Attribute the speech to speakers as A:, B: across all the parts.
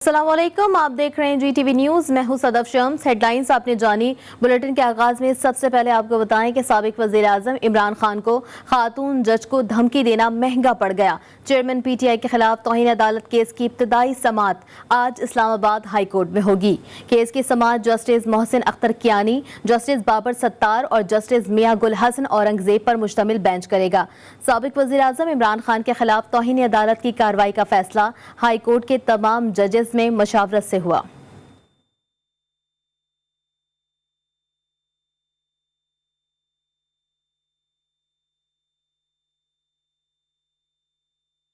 A: अस्सलाम वालेकुम, आप देख रहे हैं GTV न्यूज़। मैं हूं सदफ शम्स। हेडलाइंस आपने जानी। बुलेटिन के आगाज में सबसे पहले आपको बताएं कि साबिक वज़ीर आज़म इमरान खान को खातून जज को धमकी देना महंगा पड़ गया। चेयरमैन PTI के खिलाफ तौहीन अदालत केस की इब्तदाई समाअत आज इस्लामाबाद हाई कोर्ट में होगी। केस की समाअत जस्टिस मोहसिन अख्तर कियानी, जस्टिस बाबर सत्तार और जस्टिस मियां गुल हसन औरंगजेब पर मुश्तमिल बेंच करेगा। साबिक वज़ीर आज़म इमरान खान के खिलाफ तौहीन अदालत की कार्रवाई का फैसला हाई कोर्ट के तमाम जजेस में मशावरत से हुआ।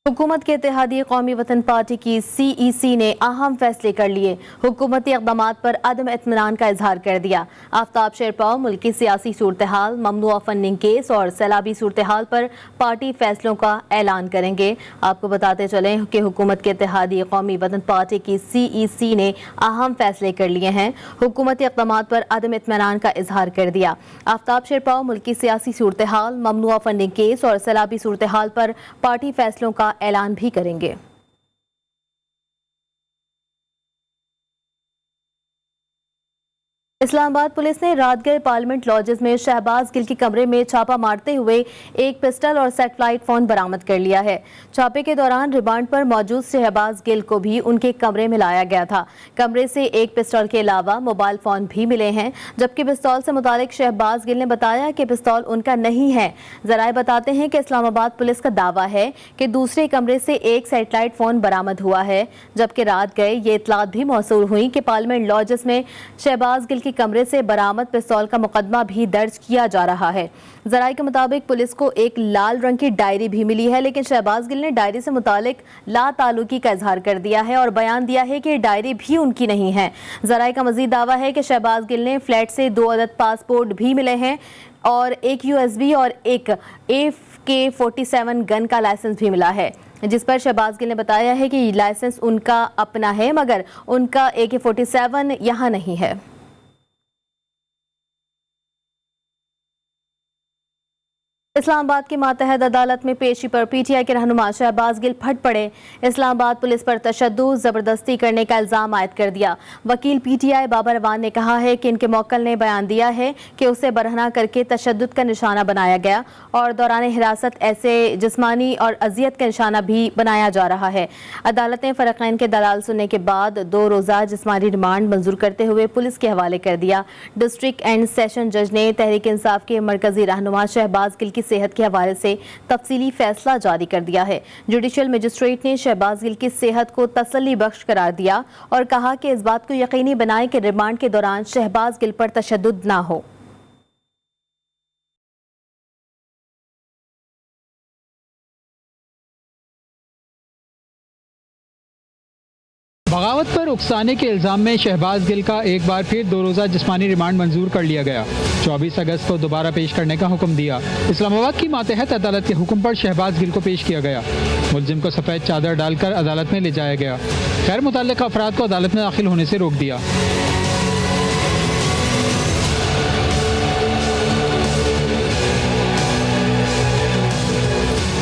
A: हुकूमत के इत्तेहादी कौमी वतन पार्टी की CEC ने अहम फैसले कर लिए। हुकूमती इक़दामात पर अदम इत्मीनान का इजहार कर दिया। आफ्ताब शेरपाव मुल्की सियासी सूरत हाल, ममनुआ फंडिंग केस और सैलाबी सूरत हाल पर पार्टी फैसलों का ऐलान करेंगे। आपको बताते चलें कि हुकूमत के इत्तेहादी कौमी वतन पार्टी की CEC ने अहम फैसले कर लिए हैं। हुकूमती इक़दामात पर अदम इत्मीनान का इजहार कर दिया। आफ्ताब शेरपाव मुल्की सियासी सूरत हाल, ममनुआ फंडिंग केस और सैलाबी सूरत हाल पर पार्टी फैसलों का ऐलान भी करेंगे। इस्लामाबाद पुलिस ने रात गए पार्लियामेंट लॉजेस में शहबाज गिल के कमरे में छापा मारते हुए एक पिस्टल और सैटेलाइट फोन बरामद कर लिया है। छापे के दौरान रिमांड पर मौजूद शहबाज गिल को भी उनके कमरे में लाया गया था। कमरे से एक पिस्तौल के अलावा मोबाइल फोन भी मिले हैं, जबकि पिस्तौल से मुतालिक शहबाज गिल ने बताया कि पिस्तौल उनका नहीं है। जराए बताते हैं कि इस्लामाबाद पुलिस का दावा है कि दूसरे कमरे से एक सैटेलाइट फोन बरामद हुआ है, जबकि रात गए ये इतलात भी मौसूल हुई कि पार्लियामेंट लॉजेस में शहबाज गिल के कमरे से बरामद पिस्तौल का मुकदमा भी दर्ज किया जा रहा है। जराये के मुताबिक पुलिस को एक लाल रंग की डायरी भी मिली है, लेकिन शहबाज गिल ने डायरी से मुतालिक ला ताल्लुकी का इजहार कर दिया है और बयान दिया है कि डायरी भी उनकी नहीं है। जराये का मजीद दावा है कि शहबाज गिल ने फ्लैट से 2 अदद पासपोर्ट भी मिले हैं और एक USB और एक AK-47 गन का लाइसेंस भी मिला है, जिस पर शहबाज गिल ने बताया है कि लाइसेंस उनका अपना है मगर उनका AK-47 यहाँ नहीं है। इस्लामाबाद की मातहत अदालत में पेशी पर PTI के रहनुमा शहबाज गिल फट पड़े। इस्लामाबाद पुलिस पर तशद्दुद जबरदस्ती करने का इल्जाम आयद कर दिया। वकील PTI बाबर अवान ने कहा है कि इनके मौक्कल ने बयान दिया है कि उसे बरहना करके तशद्दुद का निशाना बनाया गया और दौरान हिरासत ऐसे जिस्मानी और अजियत का निशाना भी बनाया जा रहा है। अदालत ने फरीकैन के दलाल सुनने के बाद 2 रोज़ा जिस्मानी रिमांड मंजूर करते हुए पुलिस के हवाले कर दिया। डिस्ट्रिक्ट एंड सेशन जज ने तहरीक इंसाफ के मरकजी रहनुमा शहबाज गिल की सेहत के हवाले से तफसीली फैसला जारी कर दिया है। जुडिशियल मजिस्ट्रेट ने शहबाज गिल की सेहत को तसल्ली बख्श करार दिया और कहा कि इस बात को यकीनी बनाएं कि रिमांड के दौरान शहबाज गिल पर तशद्दुद ना हो।
B: बगावत पर उकसाने के इल्ज़ाम में शहबाज गिल का एक बार फिर 2 रोज़ा जिस्मानी रिमांड मंजूर कर लिया गया। 24 अगस्त को दोबारा पेश करने का हुक्म दिया। इस्लामाबाद की मातहत अदालत के हुक्म पर शहबाज गिल को पेश किया गया। मुलजिम को सफ़ेद चादर डालकर अदालत में ले जाया गया। गैर मुतल्लिक़ अफराद को अदालत में दाखिल होने से रोक दिया।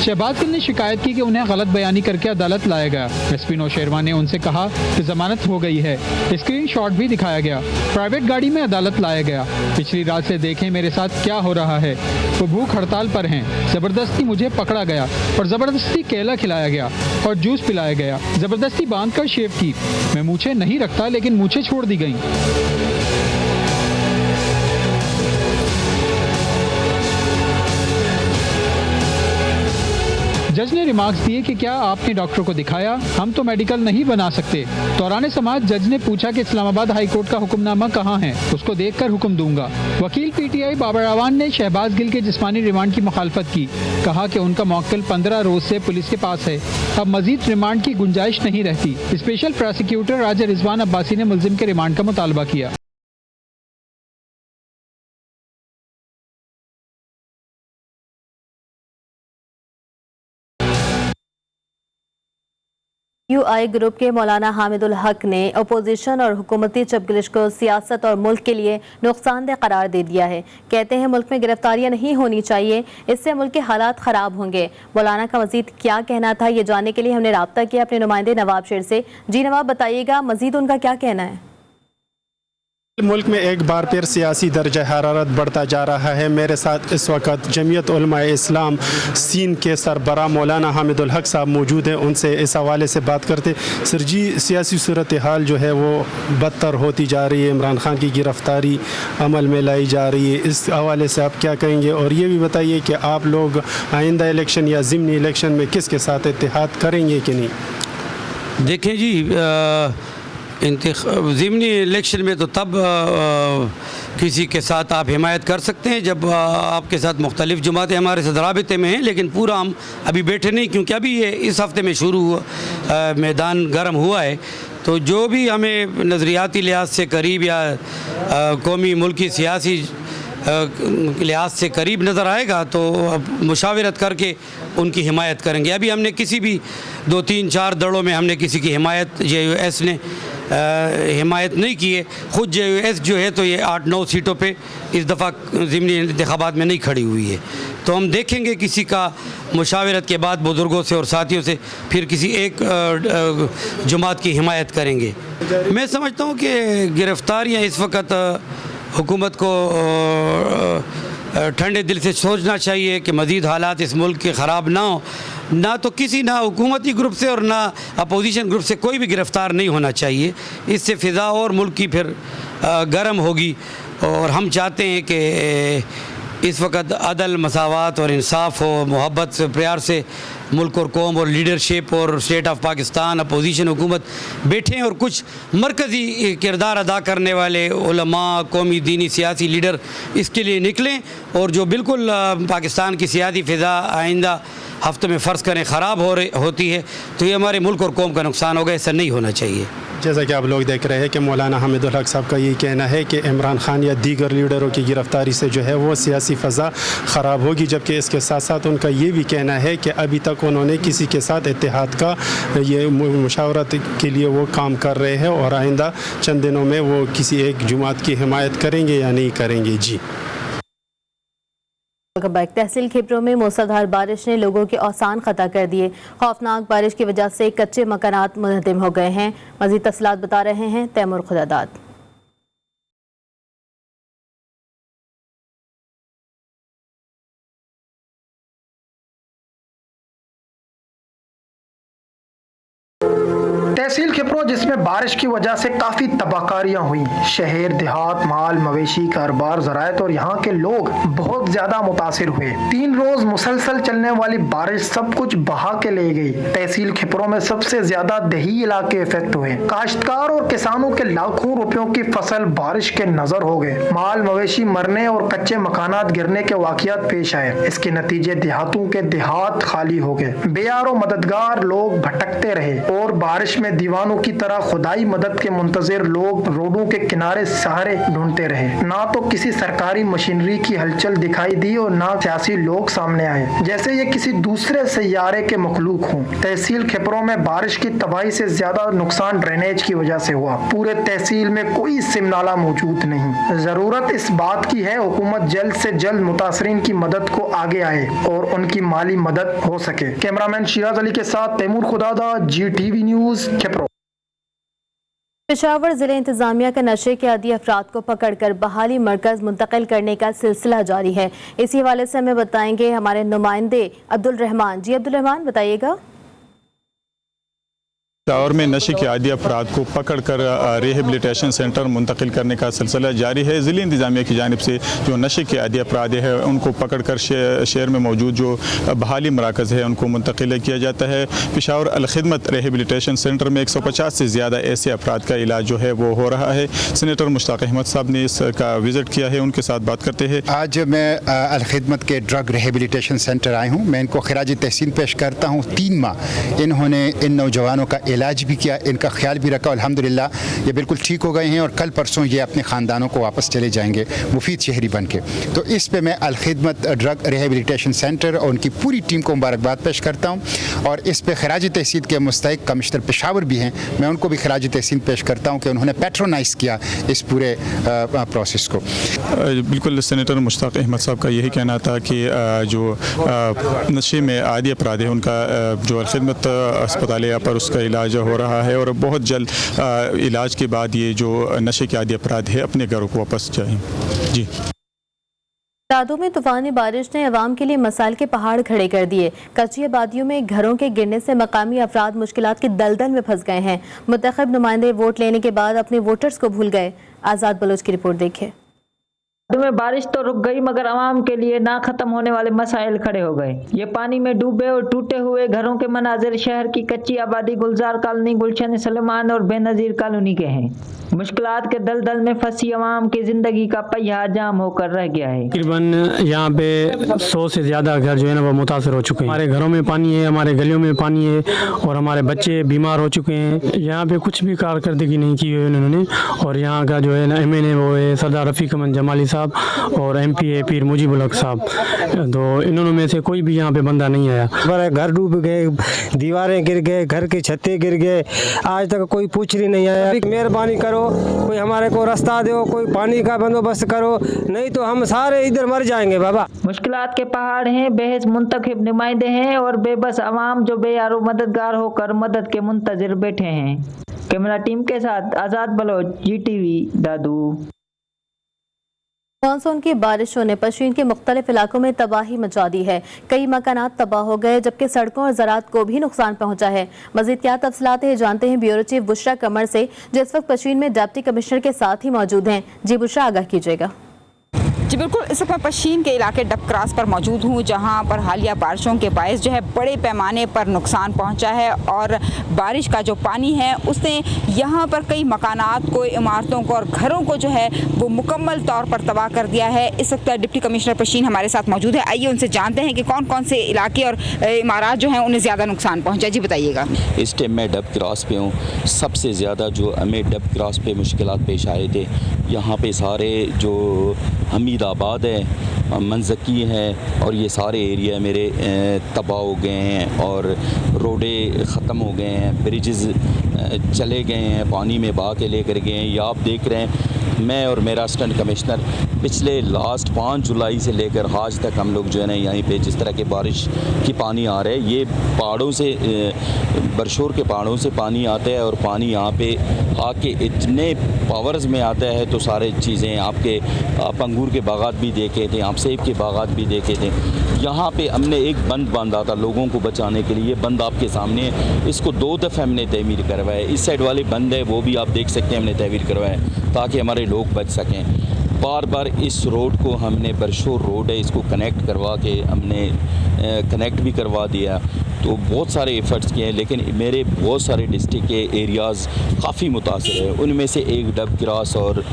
B: शहबाज गिल ने शिकायत की कि उन्हें गलत बयानी करके अदालत लाया गया। SP नौशेरवां ने उनसे कहा कि जमानत हो गई है। स्क्रीन शॉट भी दिखाया गया। प्राइवेट गाड़ी में अदालत लाया गया। पिछली रात से देखें मेरे साथ क्या हो रहा है। वो भूख हड़ताल पर हैं। जबरदस्ती मुझे पकड़ा गया और जबरदस्ती केला खिलाया गया और जूस पिलाया गया। जबरदस्ती बांध कर शेव की। मैं मूछें नहीं रखता, लेकिन मूछें छोड़ दी गई। जज ने रिमार्क्स दिए कि क्या आपने डॉक्टर को दिखाया? हम तो मेडिकल नहीं बना सकते। दौरान समाअत जज ने पूछा कि इस्लामाबाद हाई कोर्ट का हुक्मनामा कहाँ है, उसको देखकर हुक्म दूंगा। वकील PTI बाबर अवान ने शहबाज गिल के जिस्मानी रिमांड की मुखालफत की। कहा कि उनका मौक्किल 15 रोज से पुलिस के पास है। अब मजीद रिमांड की गुंजाइश नहीं रहती। स्पेशल प्रोसिक्यूटर राजा रिजवान अब्बासी ने मुलजिम के रिमांड का मुतालबा किया।
A: UI ग्रुप के मौलाना हामिद उल हक ने अपोजिशन और हुकूमती चपगलिश को सियासत और मुल्क के लिए नुकसानदेह करार दे दिया है। कहते हैं मुल्क में गिरफ्तारियां नहीं होनी चाहिए, इससे मुल्क के हालात ख़राब होंगे। मौलाना का मजीद क्या कहना था, ये जानने के लिए हमने राब्ता किया अपने नुमाइंदे नवाब शेर से। जी नवाब, बताइएगा मजीद उनका क्या कहना है।
C: मुल्क में एक बार फिर सियासी दर्जा हरारत बढ़ता जा रहा है। मेरे साथ इस वक्त जमीयत उलमाए इस्लाम सीन के सरबराह मौलाना हामिद उल हक साहब मौजूद हैं। उनसे इस हवाले से बात करते। सर जी, सियासी सूरत हाल जो है वो बदतर होती जा रही है, इमरान खान की गिरफ्तारी अमल में लाई जा रही है, इस हवाले से आप क्या कहेंगे? और ये भी बताइए कि आप लोग आइंदा इलेक्शन या ज़िमनी इलेक्शन में किसके साथ इत्तेहाद करेंगे कि नहीं?
D: देखें जी, ज़िमनी इलेक्शन में तो तब किसी के साथ आप हिमायत कर सकते हैं जब आपके साथ मुख्तलिफ़ जमातें हमारे साथ राबिते में हैं, लेकिन पूरा हम अभी बैठे नहीं, क्योंकि अभी ये इस हफ़्ते में शुरू हुआ, मैदान गर्म हुआ है। तो जो भी हमें नज़रियाती लिहाज से करीब या कौमी मुल्की सियासी लिहाज से करीब नज़र आएगा तो अब मुशावरत करके उनकी हिमायत करेंगे। अभी हमने किसी भी 2-3-4 दड़ों में हमने किसी की हिमायत JUS ने हिमायत नहीं की है। ख़ुद JUS जो है तो ये 8-9 सीटों पे इस दफ़ा ज़िमनी इंतखाबात में नहीं खड़ी हुई है। तो हम देखेंगे किसी का मुशावरत के बाद बुज़ुर्गों से और साथियों से फिर किसी एक जमात की हिमायत करेंगे। मैं समझता हूँ कि गिरफ़्तारियाँ इस वक्त हुकूमत को ठंडे दिल से सोचना चाहिए कि मज़ीद हालात इस मुल्क के ख़राब ना हो। ना तो किसी ना हुकूमती ग्रुप से और ना अपोजिशन ग्रुप से कोई भी गिरफ़्तार नहीं होना चाहिए। इससे फ़िज़ा और मुल्क की फिर गर्म होगी। और हम चाहते हैं कि इस वक्त अदल, मसावत और इंसाफ हो, मोहब्बत से, प्यार से मुल्क और कौम और लीडरशिप और स्टेट ऑफ पाकिस्तान, अपोजिशन हुकूमत बैठें और कुछ मरकज़ी किरदार अदा करने वाले उलमा, कौमी दीनी सियासी लीडर इसके लिए निकलें। और जो बिल्कुल पाकिस्तान की सियासी फ़िज़ा आइंदा हफ्ते में फ़र्ज़ करें ख़राब होती है तो ये हमारे मुल्क और कौम का नुकसान होगा। ऐसा नहीं होना चाहिए।
C: जैसा कि आप लोग देख रहे हैं कि मौलाना हामिद उल हक साहब का ये कहना है कि इमरान खान या दीगर लीडरों की गिरफ़्तारी से जो है वो सियासी फ़ज़ा ख़राब होगी, जबकि इसके साथ साथ उनका ये भी कहना है कि अभी तक उन्होंने किसी के साथ इत्तेहाद का ये मुशावरत के लिए वो काम कर रहे हैं और आइंदा चंद दिनों में वो किसी एक जमात की हिमायत करेंगे या नहीं करेंगे। जी,
A: तहसील खिपरो में मूसलाधार बारिश ने लोगों के औसान खता कर दिए। खौफनाक बारिश की वजह से कच्चे मकानात मुनहदम हो गए हैं। मज़ीद तफसीलात बता रहे हैं तैमूर खुदादाद।
E: तहसील खिपरो जिसमें बारिश की वजह से काफी तबाहकारियां हुई। शहर, देहात, माल मवेशी, कारोबार, ज़रायत और यहाँ के लोग बहुत ज्यादा मुतासिर हुए। 3 रोज मुसलसल चलने वाली बारिश सब कुछ बहा के ले गई। तहसील खिपरो में सबसे ज्यादा दही इलाके इफेक्ट हुए। काश्तकार और किसानों के लाखों रुपयों की फसल बारिश के नजर हो गए। माल मवेशी मरने और कच्चे मकानात गिरने के वाकयात पेश आए। इसके नतीजे देहातों के देहात खाली हो गए। बेयारो मददगार लोग भटकते रहे और बारिश में दीवानों की तरह खुदाई मदद के मुंतजिर लोग रोडों के किनारे सहारे ढूंढते रहे। ना तो किसी सरकारी मशीनरी की हलचल दिखाई दी और ना सियासी लोग सामने आए, जैसे ये किसी दूसरे सैयारे के मखलूक हों। तहसील खिपरो में बारिश की तबाही से ज्यादा नुकसान ड्रेनेज की वजह से हुआ। पूरे तहसील में कोई सिमनाला मौजूद नहीं। जरूरत इस बात की है हुकूमत जल्द से जल्द मुतासरीन की मदद को आगे आए और उनकी माली मदद हो सके। कैमरामैन शिराज अली के साथ तैमूर खुदादा, GTV न्यूज़, खिपरो।
A: पेशावर जिले इंतजामिया का नशे के आदी अफराद को पकड़कर बहाली मरकज मुंतकिल करने का सिलसिला जारी है। इसी हवाले से हमें बताएंगे हमारे नुमाइंदे अब्दुल रहमान। जी अब्दुल रहमान, बताइएगा।
F: पेशावर में नशे के आदी अफराद को पकड़ कर रिहेबिलिटेशन सेंटर मुंतकिल करने का सिलसिला जारी है। ज़िले इंतजामिया की जानिब से जो नशे के आदी अफराद है उनको पकड़ कर शहर में मौजूद जो बहाली मराकज़ है उनको मुंतकिल किया जाता है। पेशावर अलखिदमत रिहेबिलिटेशन सेंटर में 150 से ज़्यादा ऐसे अफराद का इलाज जो है वो हो रहा है। सीनेटर मुश्ताक अहमद साहब ने इसका विज़िट किया है, उनके साथ बात करते हैं।
G: आज मैं अलखिदमत के ड्रग रिहेबिलिटेशन सेंटर आया हूँ। मैं इनको खिराज तहसीन पेश करता हूँ। 3 माह इन्होंने इन नौजवानों का इलाज भी किया, इनका ख्याल भी रखा। अल्हम्दुलिल्लाह ये बिल्कुल ठीक हो गए हैं और कल परसों ये अपने ख़ानदानों को वापस चले जाएंगे मुफीद शहरी बन के। तो इस पे मैं अलखिदमत ड्रग रिहेबिलिटेशन सेंटर और उनकी पूरी टीम को मुबारकबाद पेश करता हूँ और इस पे खराज तहसीन के मुस्तहिक कमिश्नर पेशावर भी हैं, मैं उनको भी खराज तहसीन पेश करता हूँ कि उन्होंने पैट्रोनाइज़ किया इस पूरे प्रोसेस को।
F: बिल्कुल सेनेटर मुश्ताक अहमद साहब का यही कहना था कि जो नशे में आदी अपराध है उनका जो अलखिदमत अस्पताल पर उसका इलाज हो रहा है और बहुत जल्द इलाज के बाद ये जो नशे के आदी अपराध है अपने घरों को वापस जाएँ। जी।
A: रातों में तूफानी बारिश ने अवाम के लिए मसाइल के पहाड़ खड़े कर दिए। कच्ची आबादियों में घरों के गिरने से मकामी अफराद मुश्किलात की दलदल में फंस गए हैं। मुंतखब नुमाइंदे वोट लेने के बाद अपने वोटर्स को भूल गए। आज़ाद बलोच की रिपोर्ट देखें।
H: में बारिश तो रुक गई मगर आवाम के लिए ना खत्म होने वाले मसाइल खड़े हो गए। ये पानी में डूबे और टूटे हुए घरों के मनाजिर शहर की कच्ची आबादी गुलजार कॉलोनी, गुलशन सलेमान और बेनजीर कॉलोनी के हैं। मुश्किलात के दलदल में फंसी आवाम की जिंदगी का पहिया जाम होकर रह गया है।
I: तकरीबन यहाँ पे 100 से ज़्यादा घर जो है ना वो मुतासर हो चुके हैं। हमारे घरों में पानी है, हमारे गलियों में पानी है और हमारे बच्चे बीमार हो चुके हैं। यहाँ पे कुछ भी कारकर्दगी नहीं की है उन्होंने और यहाँ का जो है ना MNA वो है सरदार रफ़ीक अहमद जमाली साहब और MP है पीर मुजीबुल हक साहब, तो इन्होंने में से कोई भी यहाँ पे बंदा नहीं आया।
J: हमारे घर डूब गए, दीवारें गिर गए, घर की छतें गिर गए, आज तक कोई पूछ ही नहीं आया। मेहरबानी करो, कोई हमारे को रास्ता दो, कोई पानी का बंदोबस्त करो, नहीं तो हम सारे इधर मर जाएंगे बाबा।
H: मुश्किलात के पहाड़ हैं, बेहद मुंतखब नुमाइंदे हैं और बेबस आवाम जो बेयारो मददगार होकर मदद के मुंतजिर बैठे हैं। कैमरा टीम के साथ आज़ाद बलोच, GTV दादू।
A: मानसून की बारिशों ने पश्चिम के मुख्तलिफ इलाकों में तबाही मचा दी है। कई मकानात तबाह हो गए जबकि सड़कों और ज़राअत को भी नुकसान पहुंचा है। मज़ीद क्या तफसीलात है जानते हैं ब्यूरो चीफ बुशरा कमर से, जो इस वक्त पश्चिम में डिप्टी कमिश्नर के साथ ही मौजूद हैं। जी बुशरा, आगाह कीजिएगा।
K: जी बिल्कुल, इस वक्त मैं पश्चिम के इलाके डब क्रॉस पर मौजूद हूँ, जहाँ पर हालिया बारिशों के बायस जो है बड़े पैमाने पर नुकसान पहुँचा है और बारिश का जो पानी है उसने यहाँ पर कई मकानात को, इमारतों को और घरों को जो है वो मुकम्मल तौर पर तबाह कर दिया है। इस वक्त डिप्टी कमिश्नर पश्चिम हमारे साथ मौजूद है। आइए उनसे जानते हैं कि कौन कौन से इलाके और इमारत जो हैं उन्हें ज़्यादा नुकसान पहुँचा। जी बताइएगा।
L: इस टाइम मैं डब क्रॉस पे हूँ। सबसे ज़्यादा जो हमें डब क्रॉस पे मुश्किलात पेश आए थे, यहाँ पे सारे जो हमीदाबाद है, मंजकी है और ये सारे एरिया मेरे तबाह हो गए हैं और रोडें ख़त्म हो गए हैं, ब्रिजेस चले गए हैं, पानी में बहा के लेकर गए हैं। ये आप देख रहे हैं, मैं और मेरा असिस्टेंट कमिश्नर पिछले लास्ट 5 जुलाई से लेकर आज तक हम लोग जो है ना यहीं पे जिस तरह के बारिश की पानी आ रहा है, ये पहाड़ों से बरशोर के पहाड़ों से पानी आता है और पानी यहाँ पे आके इतने पावर्स में आता है तो सारे चीज़ें आप अंगूर के बागात भी देखे थे, आप सेब के बागात भी देखे थे। यहाँ पे हमने एक बंद बांधा था लोगों को बचाने के लिए। बंद आपके सामने है, इसको 2 दफ़े हमने तमीर करवाया। इस साइड वाले बंद है वो भी आप देख सकते हैं, हमने तमीर करवाया ताकि हमारे लोग बच सकें। बार बार इस रोड को हमने बरशोर रोड है, इसको कनेक्ट करवा के हमने कनेक्ट भी करवा दिया। तो बहुत सारे एफ़र्ट्स किए हैं, लेकिन मेरे बहुत सारे डिस्ट्रिक्ट के एरियाज़ काफ़ी मुतासर है। उनमें से एक डब क्रॉस और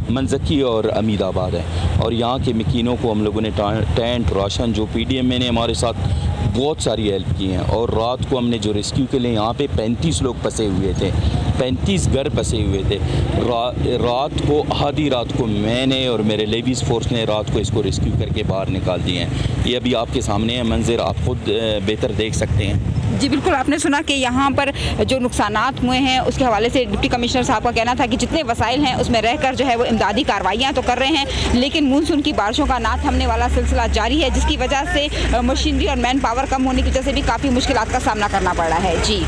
L: मंजकी और अमीदाबाद है और यहाँ के मकीनों को हम लोगों ने टेंट राशन जो PDM ने हमारे साथ बहुत सारी हेल्प की हैं और रात को हमने जो रेस्क्यू के लिए यहाँ पे 35 लोग फंसे हुए थे, 35 घर फंसे हुए थे। रात को आधी रात को मैंने और मेरे लेडीज़ फोर्स ने रात को इसको रेस्क्यू करके बाहर निकाल दिए हैं। ये अभी आपके सामने है मंजर, आप खुद बेहतर देख सकते हैं।
K: जी बिल्कुल, आपने सुना कि यहाँ पर जो नुकसानात हुए हैं उसके हवाले से डिप्टी कमिश्नर साहब का कहना था कि जितने वसाइल हैं उसमें रहकर जो है वो इमदादी कार्रवाइयाँ तो कर रहे हैं, लेकिन मानसून की बारिशों का ना थमने वाला सिलसिला जारी है, जिसकी वजह से मशीनरी और मैन पावर कम होने की वजह से भी काफ़ी मुश्किलात का सामना करना पड़ रहा है। जी।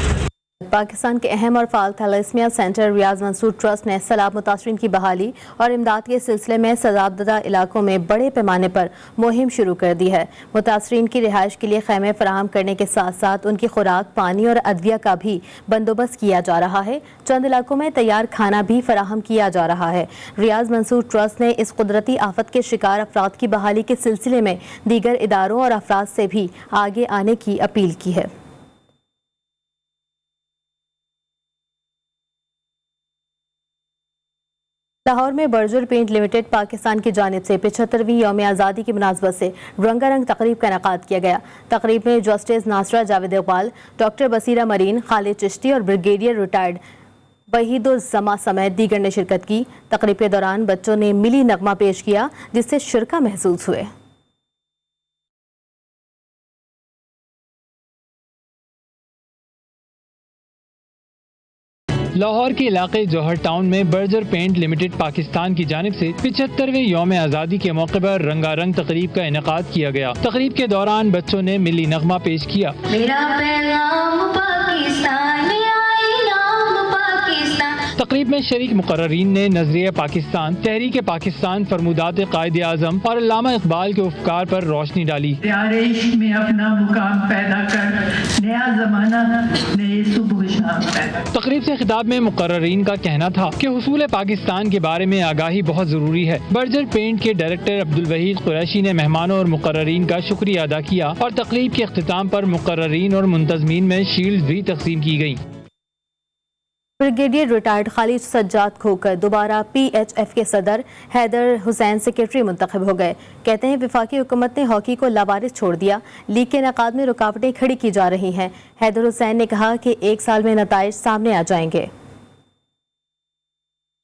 A: पाकिस्तान के अहम और फाल थैलेसीमिया सेंटर रियाज मंसूर ट्रस्ट ने सैलाब मुतासरीन की बहाली और इमदाद के सिलसिले में सैलाबज़दा इलाकों में बड़े पैमाने पर मुहिम शुरू कर दी है। मुतासरीन की रिहाइश के लिए खैमे फराहम करने के साथ साथ उनकी खुराक, पानी और अदविया का भी बंदोबस्त किया जा रहा है। चंद इलाकों में तैयार खाना भी फराहम किया जा रहा है। रियाज मंसूर ट्रस्ट ने इस कुदरती आफत के शिकार अफराद की बहाली के सिलसिले में दीगर इदारों और अफराद से भी आगे आने की अपील की है। لاہور میں برجر پینٹ لمیٹڈ پاکستان کی جانب سے 75ویں یوم آزادی کی مناسبت سے رنگا رنگ تقریب کا انعقاد کیا گیا۔ تقریب میں جسٹس ناصرہ جاوید اقبال، ڈاکٹر بصیرہ مرین، خالد چشتی اور بریگیڈیئر ریٹائرڈ وحید الزما سمیت دیگر نے شرکت کی۔ تقریب کے دوران بچوں نے ملی نغمہ پیش کیا جس سے شرکا محسوس ہوئے۔
B: لاہور کے علاقے جوہر ٹاؤن میں برجر پینٹ لمیٹڈ پاکستان کی جانب سے 75ویں یوم آزادی کے موقع پر رنگا رنگ تقریب کا انعقاد کیا گیا۔ تقریب کے دوران بچوں نے ملی نغمہ پیش کیا۔
M: میرا پیغام پاکستان میں آئی نام پاکستان۔
B: تقریب میں شریک مقررین نے نظریہ پاکستان، تحریک پاکستان، فرمودات قائد اعظم اور علامہ اقبال کے افکار پر روشنی ڈالی۔
N: پیارے عشق میں اپنا مقام پیدا کر، نیا زمانہ نئے صبح شام پیدا۔
B: تقریب سے خطاب میں مقررین کا کہنا تھا کہ حصول پاکستان کے بارے میں آگاہی بہت ضروری ہے۔ برجر پینٹ کے ڈائریکٹر عبدالوحید قریشی نے مہمانوں اور مقررین کا شکریہ ادا کیا اور تقریب کے اختتام پر مقررین اور منتظمین میں شیلڈ بھی تقسیم کی گئیں۔
A: بریگیڈیئر ریٹائرڈ خالد سجاد کھوکر دوبارہ پی ایچ ایف کے صدر، حیدر حسین سیکریٹری منتخب ہو گئے۔ کہتے ہیں وفاقی حکومت نے ہاکی کو لاوارث چھوڑ دیا، لیگ کے انعقاد میں رکاوٹیں کھڑی کی جا رہی ہیں۔ حیدر حسین نے کہا کہ 1 سال میں نتائج سامنے آ جائیں گے۔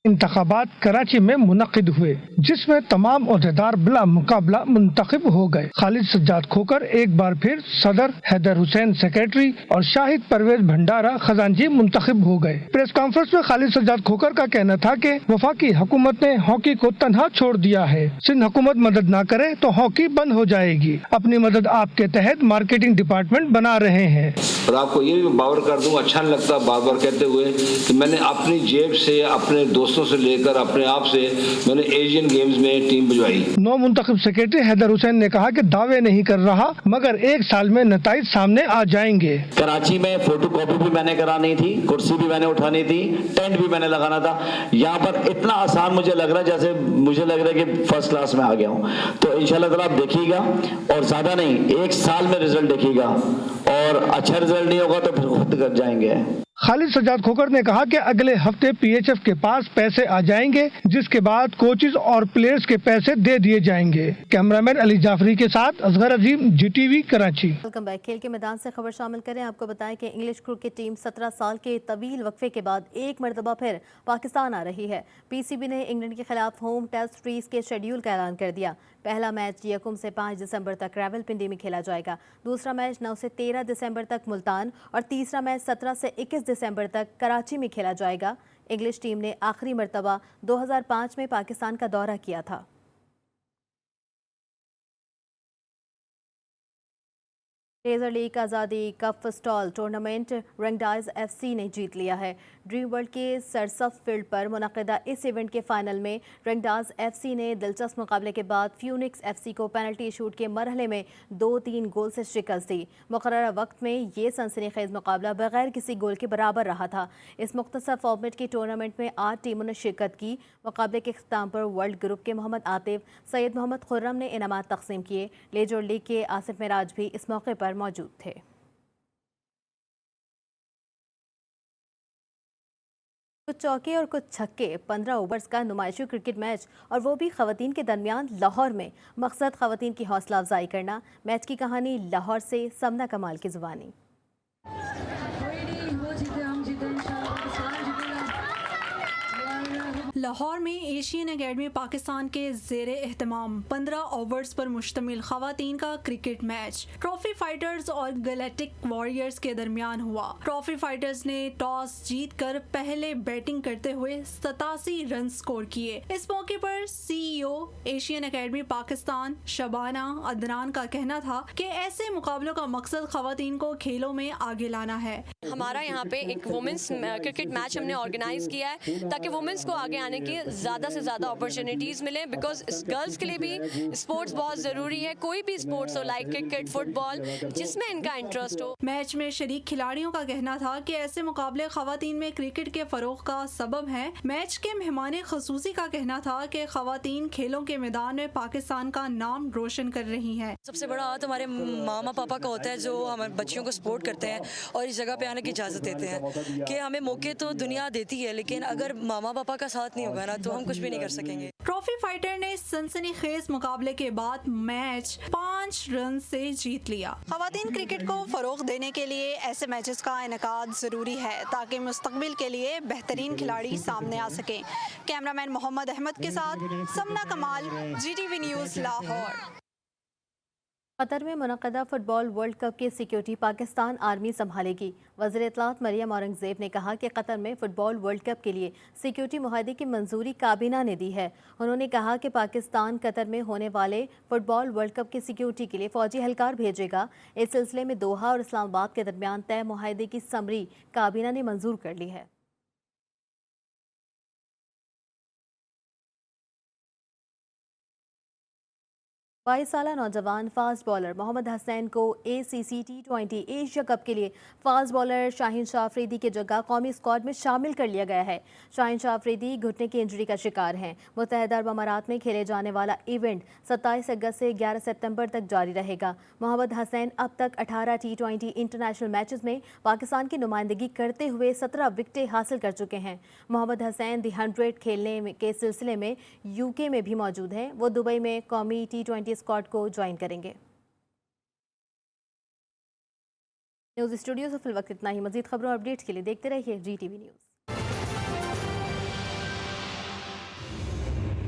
O: انتخابات کراچی میں منعقد ہوئے جس میں تمام عہدیدار بلا مقابلہ منتخب ہو گئے۔ خالد سجاد کھوکر ایک بار پھر صدر، حیدر حسین سیکریٹری اور شاہد پرویز بھنڈارا خزانچی منتخب ہو گئے۔ پریس کانفرنس میں خالد سجاد کھوکر کا کہنا تھا کہ وفاقی حکومت نے ہاکی کو تنہا چھوڑ دیا ہے۔ سندھ حکومت مدد نہ کرے تو ہاکی بند ہو جائے گی۔ اپنی مدد آپ کے تحت مارکیٹنگ ڈپارٹمنٹ بنا رہے ہیں۔
P: اور آپ کو یہ بھی باور کر دوں، اچھا نہیں لگتا بار بار کہتے ہوئے کہ میں نے اپنی جیب سے، اپنے دوستوں سے لے کر اپنے آپ سے میں نے ایشین گیمز میں ٹیم بھجوائی۔
O: نو منتخب سیکریٹری حیدر حسین نے کہا کہ دعوے نہیں کر رہا مگر 1 سال میں نتائج سامنے آ جائیں گے۔
Q: کراچی میں فوٹو کاپی بھی میں نے کرانی تھی، کرسی بھی میں نے اٹھانی تھی، ٹینٹ بھی میں نے لگانا تھا۔ یہاں پر اتنا آسان مجھے لگ رہا ہے جیسے مجھے لگ رہا ہے کہ فرسٹ کلاس میں آ گیا ہوں۔ تو انشاءاللہ تعالیٰ آپ دیکھیے گا، اور زیادہ نہیں 1 سال میں رزلٹ دیکھیے گا، اور اچھا رزلٹ نہیں ہوگا تو پھر خود کر جائیں گے۔
O: خالد سجاد کھوکر نے کہا کہ اگلے ہفتے پی ایچ ایف کے پاس پیسے آ جائیں گے، جس کے بعد کوچز اور پلیئرز کے پیسے دے دیے جائیں گے۔ کیمرامین علی جعفری کے ساتھ Asghar Azeem, G T V Karachi.
A: Welcome back. کھیل کے میدان سے خبر شامل کریں۔ آپ کو بتائیں کہ انگلش کرکٹ ٹیم 17 سال کے طویل وقفے کے بعد ایک مرتبہ پھر پاکستان آ رہی ہے۔ پی سی بی نے انگلینڈ کے خلاف ہوم ٹیسٹ سیریز کے شیڈیول کا اعلان کر دیا۔ پہلا میچ 1 سے 5 دسمبر تک راول پنڈی میں کھیلا جائے گا، دوسرا میچ 9 سے 13 دسمبر تک ملتان اور تیسرا میچ 17 سے 21 دسمبر تک کراچی میں کھیلا جائے گا۔ انگلش ٹیم نے آخری مرتبہ 2005 میں پاکستان کا دورہ کیا تھا۔ لیزر لیگ آزادی کپ سٹال ٹورنامنٹ رنگڈائز ایف سی نے جیت لیا ہے۔ ڈریم ورلڈ کے سرسف فیلڈ پر منعقدہ اس ایونٹ کے فائنل میں رنگڈائز ایف سی نے دلچسپ مقابلے کے بعد فیونکس ایف سی کو پینلٹی شوٹ کے مرحلے میں 2-3 گول سے شکست دی۔ مقررہ وقت میں یہ سنسنی خیز مقابلہ بغیر کسی گول کے برابر رہا تھا۔ اس مختصر فارمیٹ کی ٹورنامنٹ میں 8 ٹیموں نے شرکت کی۔ مقابلے کے اختتام پر ورلڈ گروپ کے محمد عاطف، سید محمد خرم نے انعامات تقسیم کیے۔ لیزر لیگ کے آصف معراج بھی اس موقع پر موجود تھے۔ کچھ چوکے اور کچھ چھکے، 15 اوورز کا نمائشی کرکٹ میچ، اور وہ بھی خواتین کے درمیان لاہور میں۔ مقصد خواتین کی حوصلہ افزائی کرنا۔ میچ کی کہانی لاہور سے سمنا کمال کی زبانی۔
R: لاہور میں ایشین اکیڈمی پاکستان کے زیر اہتمام 15 اوورز پر مشتمل خواتین کا کرکٹ میچ ٹرافی فائٹرز اور گلیکٹک وارئرز کے درمیان ہوا۔ ٹرافی فائٹرز نے ٹاس جیت کر پہلے بیٹنگ کرتے ہوئے 87 رن سکور کیے۔ اس موقع پر سی ای او ایشین اکیڈمی پاکستان شبانہ عدنان کا کہنا تھا کہ ایسے مقابلوں کا مقصد خواتین کو کھیلوں میں آگے لانا ہے۔
S: ہمارا یہاں پہ ایک وومنس کرکٹ میچ ہم نے آرگنائز کیا ہے تاکہ وومنس کو آگے آنے کی زیادہ سے زیادہ اپرچونیٹیز ملیں، بیکاز گرلز کے لیے بھی اسپورٹس بہت ضروری ہے، کوئی بھی اسپورٹس ہو لائک کرکٹ، فٹ بال، جس میں ان کا انٹرسٹ ہو۔
R: میچ میں شریک کھلاڑیوں کا کہنا تھا کہ ایسے مقابلے خواتین میں کرکٹ کے فروغ کا سبب ہیں۔ میچ کے مہمان خصوصی کا کہنا تھا کہ خواتین کھیلوں کے میدان میں پاکستان کا نام روشن کر رہی ہیں۔
T: سب سے بڑا ہاتھ ہمارے ماما پاپا کا ہوتا ہے جو ہمارے بچیوں کو سپورٹ کرتے ہیں اور اس جگہ پہ آنے کی اجازت دیتے ہیں کہ ہمیں موقع تو دنیا دیتی ہے لیکن اگر ماما پاپا کا ساتھ نہیں नहीं होगा ना, तो हम कुछ भी नहीं कर सकेंगे।
R: ट्रॉफी फाइटर ने सनसनीखेज मुकाबले के बाद मैच 5 रन से जीत लिया।
U: खवातीन क्रिकेट को फरोग देने के लिए ऐसे मैचेस का इनेकाद ज़रूरी है ताकि मुस्तकबिल के लिए बेहतरीन खिलाड़ी सामने आ सकें। कैमरामैन मोहम्मद अहमद के साथ समना कमाल, GTV न्यूज़, लाहौर।
A: कतर में मुनक़दा फुटबॉल वर्ल्ड कप की सिक्योरिटी पाकिस्तान आर्मी संभालेगी। वज़ीर इत्तलात मरियम औरंगज़ेब ने कहा कि कतर में फुटबॉल वर्ल्ड कप के लिए सिक्योरिटी मुआहदे की मंजूरी काबीना ने दी है। उन्होंने कहा कि पाकिस्तान कतर में होने वाले फुटबॉल वर्ल्ड कप की सिक्योरिटी के लिए फ़ौजी एहलकार भेजेगा। इस सिलसिले में दोहा और इस्लामाबाद के दरमियान तय मुआहदे की समरी काबीना ने मंजूर कर ली है। 22 साला नौजवान फास्ट बॉलर मोहम्मद हसनैन को ACC T20 एशिया कप के लिए फास्ट बॉलर शाहीन शाह अफरीदी की जगह कौमी स्क्वाड में शामिल कर लिया गया है। शाहीन शाह अफरीदी घुटने की इंजरी का शिकार हैं। मुत्तहदा अरब अमारात में खेले जाने वाला इवेंट 27 अगस्त से 11 सितंबर तक जारी रहेगा। मोहम्मद हसनैन अब तक 18 T20 इंटरनेशनल मैचेस में पाकिस्तान की नुमाइंदगी करते हुए 17 विकेटें हासिल कर चुके हैं। मोहम्मद हसनैन दी 100 खेलने के सिलसिले में UK में भी मौजूद हैं। वो दुबई में कौमी T20 स्क्वाड को ज्वाइन करेंगे। न्यूज़ स्टूडियो से फिल वक्त इतना ही। मजीद खबरों और अपडेट्स के लिए देखते रहिए GTV न्यूज़।